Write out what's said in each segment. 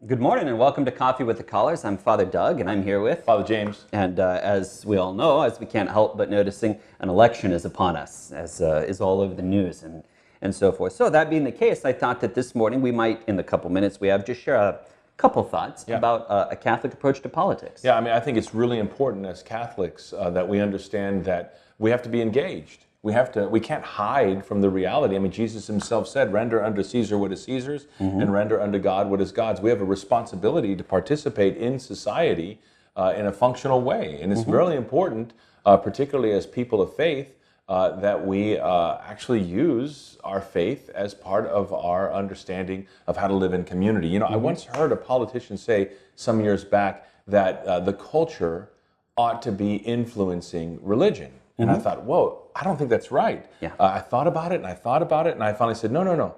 Good morning and welcome to Coffee with the Callers. I'm Father Doug and I'm here with Father James. And as we all know, as we can't help but noticing, an election is upon us, as is all over the news and so forth. So that being the case, I thought that this morning we might, in the couple minutes we have, just share a couple thoughts about a Catholic approach to politics. Yeah, I think it's really important as Catholics that we understand that we have to be engaged. We can't hide from the reality. Jesus himself said, render unto Caesar what is Caesar's and render unto God what is God's. We have a responsibility to participate in society in a functional way. And it's really important, particularly as people of faith, that we actually use our faith as part of our understanding of how to live in community. I once heard a politician say some years back that the culture ought to be influencing religion. And I thought, whoa, I don't think that's right. Yeah. I thought about it and I thought about it and I finally said, no.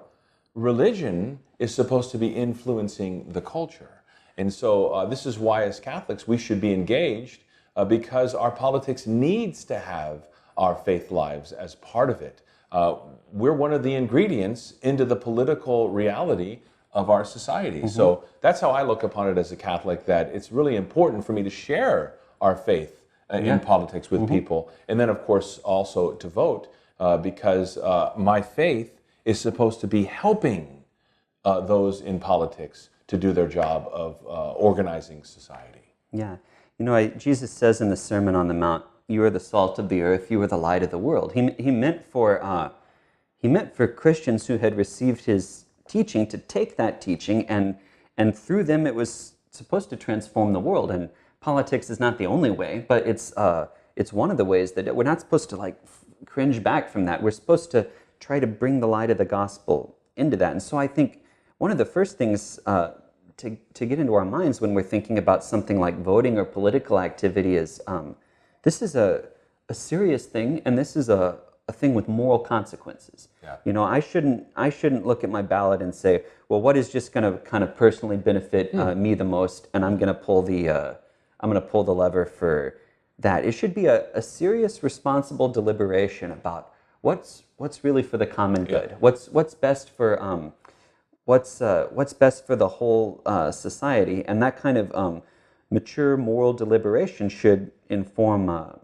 Religion is supposed to be influencing the culture. And so this is why as Catholics we should be engaged because our politics needs to have our faith lives as part of it. We're one of the ingredients into the political reality of our society. So that's how I look upon it as a Catholic, that it's really important for me to share our faith in politics with people. And then, of course, also to vote because my faith is supposed to be helping those in politics to do their job of organizing society. Yeah. Jesus says in the Sermon on the Mount, you are the salt of the earth, you are the light of the world. He meant for Christians who had received his teaching to take that teaching and through them it was supposed to transform the world. And politics is not the only way, but it's one of the ways that we're not supposed to cringe back from that. We're supposed to try to bring the light of the gospel into that. And so I think one of the first things to get into our minds when we're thinking about something like voting or political activity is this is a serious thing, and this is a thing with moral consequences. Yeah. I shouldn't look at my ballot and say, well, what is just going to kind of personally benefit me the most, and I'm going to pull the lever for that. It should be a serious, responsible deliberation about what's really for the common good. What's best for what's best for the whole society, and that kind of mature moral deliberation should inform a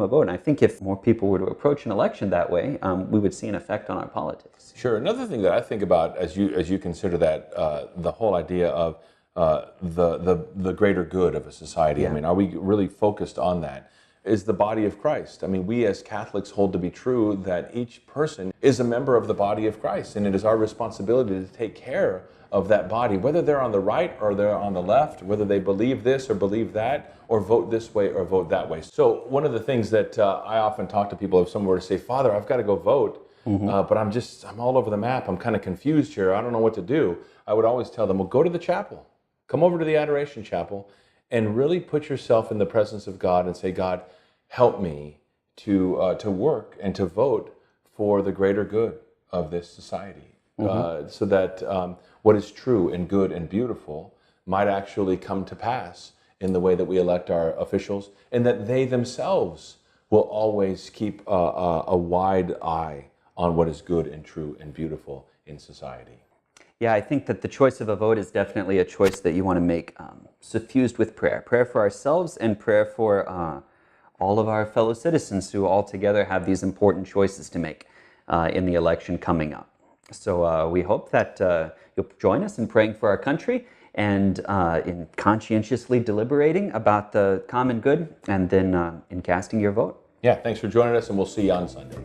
vote. And I think if more people were to approach an election that way, we would see an effect on our politics. Sure. Another thing that I think about as you consider that the whole idea of the greater good of a society. Yeah. Are we really focused on that? Is the body of Christ. We as Catholics hold to be true that each person is a member of the body of Christ, and it is our responsibility to take care of that body, whether they're on the right or they're on the left, whether they believe this or believe that, or vote this way or vote that way. So one of the things that I often talk to people, if someone were to say, Father, I've got to go vote, but I'm all over the map, I'm kind of confused here, I don't know what to do, I would always tell them, well, go to the chapel. Come over to the Adoration Chapel and really put yourself in the presence of God and say, God, help me to work and to vote for the greater good of this society, so that what is true and good and beautiful might actually come to pass in the way that we elect our officials, and that they themselves will always keep a wide eye on what is good and true and beautiful in society. Yeah, I think that the choice of a vote is definitely a choice that you want to make suffused with prayer. Prayer for ourselves and prayer for all of our fellow citizens who all together have these important choices to make in the election coming up. So we hope that you'll join us in praying for our country and in conscientiously deliberating about the common good, and then in casting your vote. Yeah, thanks for joining us, and we'll see you on Sunday.